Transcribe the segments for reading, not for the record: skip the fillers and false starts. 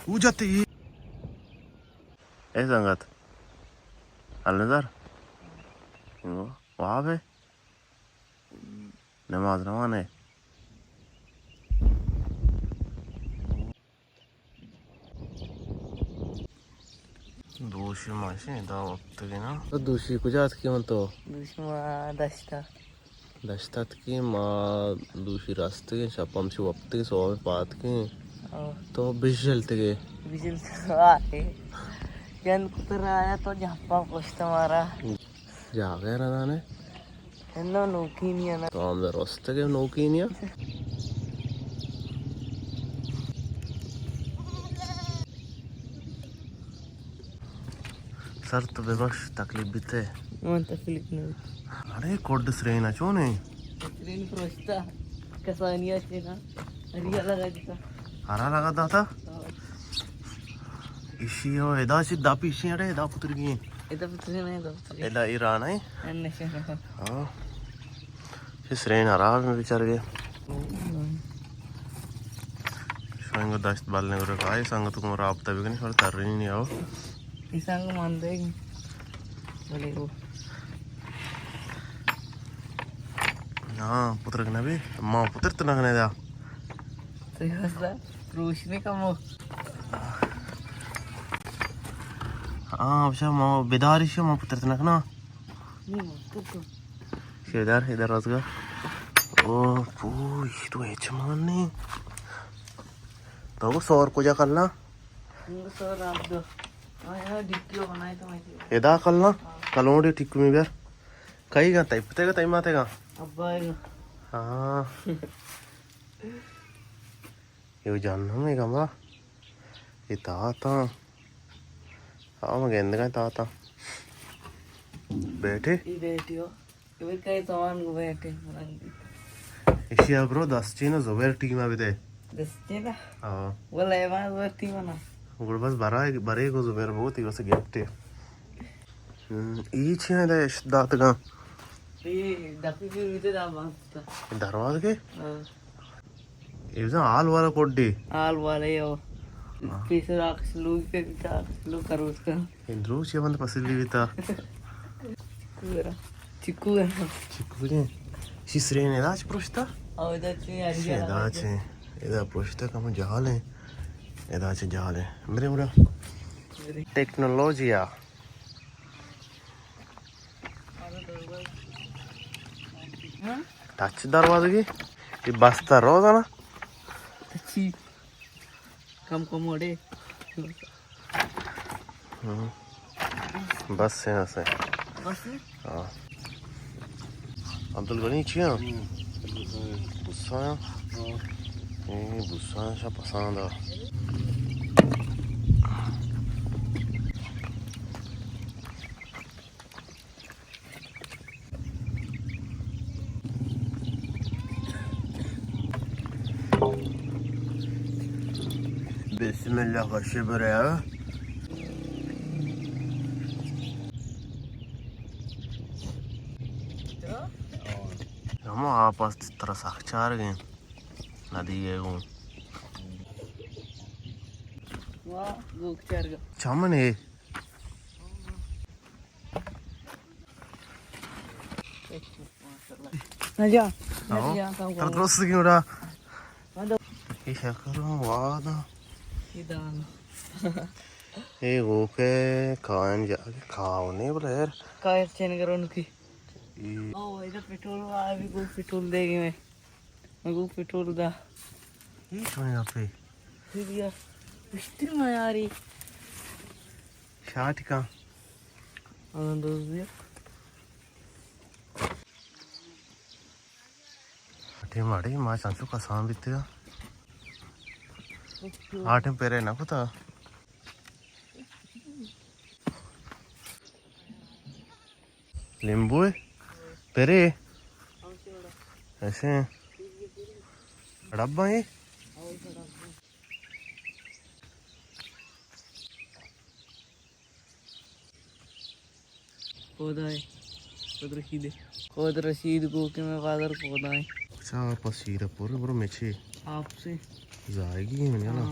जाते ही ऐसा संगत अलनज़र वहाँ पे नमाज रवान है दोषी माशे दा वक्त के ना तो दोषी कुजात की मन तो दोषी माँ दस्ता दस्तात की माँ दोषी रास्ते के शपम से वक्त के सौ बात के तो बिजलते के बिजल आए जन कुतर आया तो झापा पोस्ट मारा जा गया ना दाने नो नौकी नहीं आना तो हम रास्ते के नौकी नहीं है सर तो बेबस तकलीफ भी थे मन तकलीफ नहीं अरे कोड श्रेणी ना चो नहीं ट्रेन पोस्टा कसानिया से ना हरिया लगा दिया हरा लगा था इसी हो एदा सी दापी इसी अरे एदा पुत्र की इधर पुत्र नहीं तो एदा ईरान है अन्य से हाँ इस श्रेणी हरा में विचार गए स्वयं दस्त बालने को रखा है संग तुम राबता भी नहीं थोड़ा तरनी नहीं आओ इसंग मान देंगे बोले वो हाँ पुत्र के ना भी माँ पुत्र तो ना करने दा तो ये सा रोशनी का मो हाँ अच्छा माँ बेदारी से माँ पुत्र तो ना करना नहीं तो शेदार इधर रोजगार ओ पूछ तो एचमान नहीं तो वो सौर को जा करना इनको सो रात दो हाँ डिक्की बनाए तो मैं एदा करना कलोंडे ठीक में यार कहीं का टाइप तेगा टाइम आते का अब आएगा हाँ ये जानना मैं कहाँ ये ताता हाँ मैं गेंद का ताता बैठे ये बैठियो ये कई सामान को बैठे इसी ब्रो 10 चीना ज़ोबेर टीम अभी दे दस्ते ना हाँ वो लेवान वर्ती मना गुड़ बस बरे को ज़ोबेर बहुत ही वैसे गिफ्ट है ये चीना दे दात का ये डब्बे भी मिलते दाम मांगता दरवाज़ के ये जो आल वाला कोड डी आल वाले यो पैसे राख लोग पे लोग करो उसका इंद्रू चे बंद पसली भी था चिक्कू है चिक्कू ने शिश्रे ने दाच प्रोष्टा और इधर से हरिया दाच है इधर प्रोष्टा का मुझे जाल है इधर से जाल है मेरे मुड़ा टेक्नोलॉजी आ टच दरवाजे की ये बस्ता रोज़ ना अच्छी कम मोड़े बस से ना से बस हाँ अब्दुल गनी चिया बुस्सा ये बुस्सा शा पसंद आ बिस्मिल्लाह का शुक्र है हम आपस तरह साक्षार गए नदी गए हूँ वाह गोक चार का चामन है नजा तर तरस क्यों रहा ये शक्करों वादा ये दाल ये गोके खान जाके खाओ नहीं बोला यार कायर चेन करो उनकी ओ इधर पेट्रोल वाला भी को पेट्रोल देगी मैं को पेट्रोल दा ये सुने यहाँ पे फिर यार मिस्त्री में यारी शाट का दोस्त दिया आटे मारे माँ चांचू का साम बितेगा आटे पेरे ना पता नींबू है पेरे ऐसे डब्बा है पौधा है खुद रशीद को के मैं फादर पौधा है अच्छा पसीरा पूरे पूरे मेचे आपसे जाएगी मैंने ना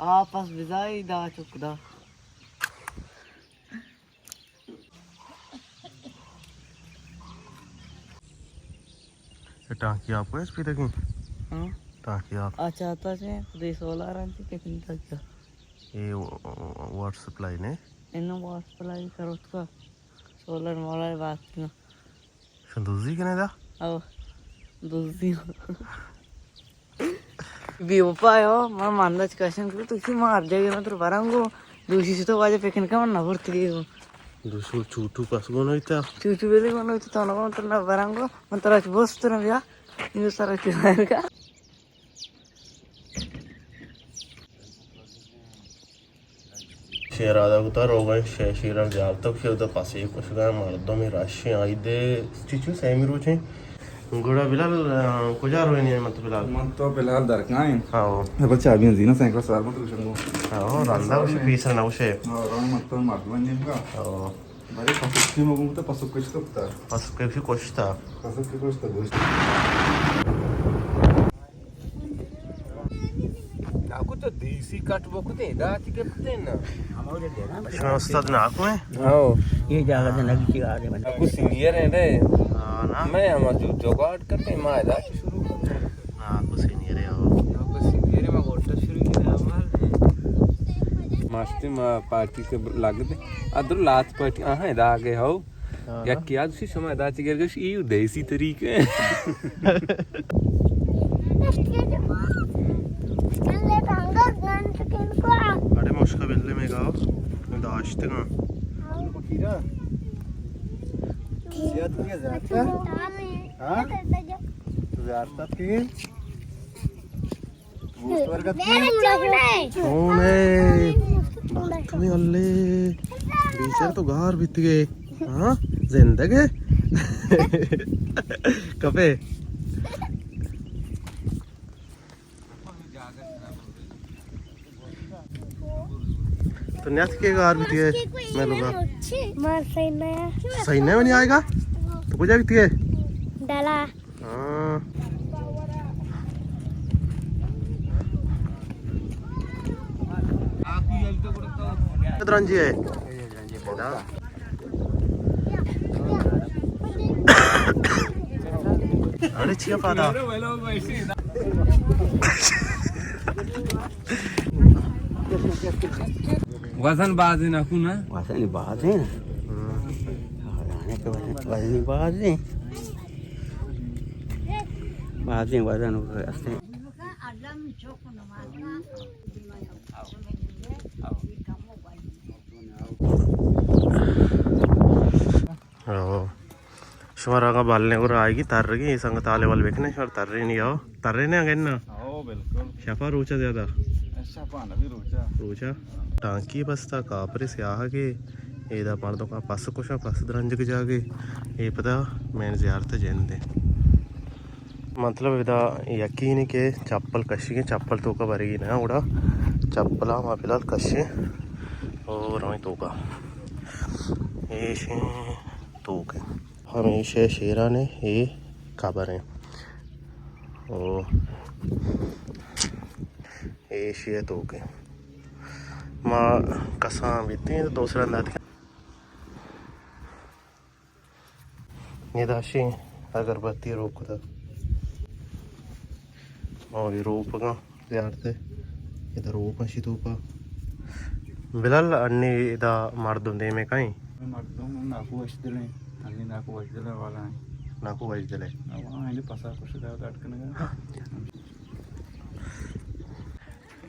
आपस बिजाई दा चुकदा टांकी आपको है स्पीड की हाँ टांकी आप अच्छा आता है दे 16 रन की कितनी तक का ये वाटर सप्लाई ने इन्हों वाट सप्लाई करो उसका सोलर वाला बात ना संदूजी कने दा अब दूसरी भी उपायो मैं मानदा क्वेश्चन को तो इसी मार जाएगा ना तो बरांगो दूसरी से तो वाजे पेकन का ना भरती है दूसरो चूटू पास गोनो इता चूचू बेले को ना तो ना तो ना बरांगो मन तरह बस तो ना या इन सारा चीज़ का शेरादा उतार हो गए शेरा जाब तक फिर उधर पास एक कुछ गए मर्दों में राशि आई दे चिचू सेमी रोचे घोड़ा बिलाल कुछ रोए नहीं मत बिलाल मत तो फिलहाल दरकाएं हाँ अब चाबियां दी ना सैकड़ा सार मत उछंगो हाँ रंदा उसे पीस रहा उसे और रंग मत तो मत बन जिनका हाँ बड़े पसुकी मगुम तो पसुक कुछ तो पता बस कैसे कुछ था पसुक के कुछ तो गोश्त aku tuh diisi kat boku teh dah 3 peten na इसमें उस्ताद नाक में oh ये जगह से लगी थी आगे मैंने aku senior hai deh हाँ ना मैं हम जो जुगाड़ करते मैं दा शुरू कर नाक सीनियर है वो aku senior में गोटा शुरू किया हमार मस्ती में पार्टी के लागते अदर लात पार्टी हां दा आगे हो या क्या दूसरी समय दा चिगर गश ई देसी तरीके अरे मुश्किल बिल्ले में गाओ दाश्त का तुम्हें अल्ले बीचर तो गार बीत गए हाँ जिंदगी कपे तो न्याथ के गार बीत गए मैं लोगा सही नहीं नहीं आएगा तो कुछ बीत गए डाला हाँ रंजी है अरे छिया पाता वजन बाज ना aku ना वजन बाज है आने के वजन बाज है वजन असते शुमारा का बालने को आएगी तर रही संग ताले वाल बेखने शुमार तर रही नहीं आओ तर रहे नहीं ना आओ बिल्कुल शफा रोचा ज्यादा ऐसा पाना भी रोचा रोचा टांकी बसता कापरे से आगे एदा मर्दों का पस कुछ पस दरंज के जाके ये पता मैं जियारत जैन दे मतलब इदा यकीन के चप्पल कशी के चप्पल तो का भरेगी ना उड़ा चप्पला वहाँ फिलहाल कशे और हमें तो का ये तो के हमेशा शेरा ने ये खबर है ओ ये शेर तो के माँ कसा बीती है तो दूसरा अंदाज ये दाशी अगरबत्ती रोक था और ये रोप का यार थे इधर रोप अशी तो का बिलाल अन्नी इदा मर्दों दे में कहीं मर्दों नाकू वशदले अन्नी नाकू वशदले वाला है నాకు వైద్యులే वहां पसा कुछ दा अटकने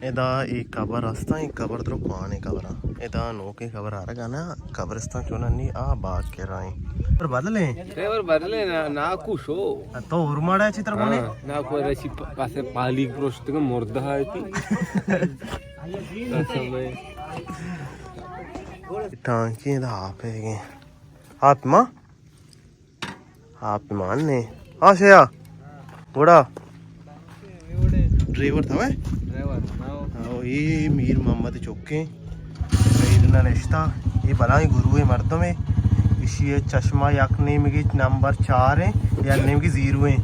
ਇਹਦਾ ਇੱਕ ਕਬਰ ਹਸਤਾ ਇੱਕ ਕਬਰ ਦਰ ਕੋane ਕਬਰ ਇਹਦਾ ਨੋ ਕੇ ਕਬਰ ਆ ਰਗਾ ਨਾ ਕਬਰਸਤਾਨ ਚੋਂ ਨਹੀਂ ਆ ਬਾਗ ਕੇ ਰਾਈ ਪਰ ਬਦਲੇ ड्राइवर भरले ना कुशो तो उरमाड़ा चित्र कोणी ना को रशी पासे पाली प्रोस्ट का मुर्दा है ती समय टांकी दा आप है आत्मा आप मानने हाँ शेया घोड़ा ड्राइवर था वह ड्राइवर ये मीर मोहम्मद चौके इतना रिश्ता ये बलाई गुरु है मर्दों में इसी चश्मा यक नेम की नंबर 4 है या नेम की 0 है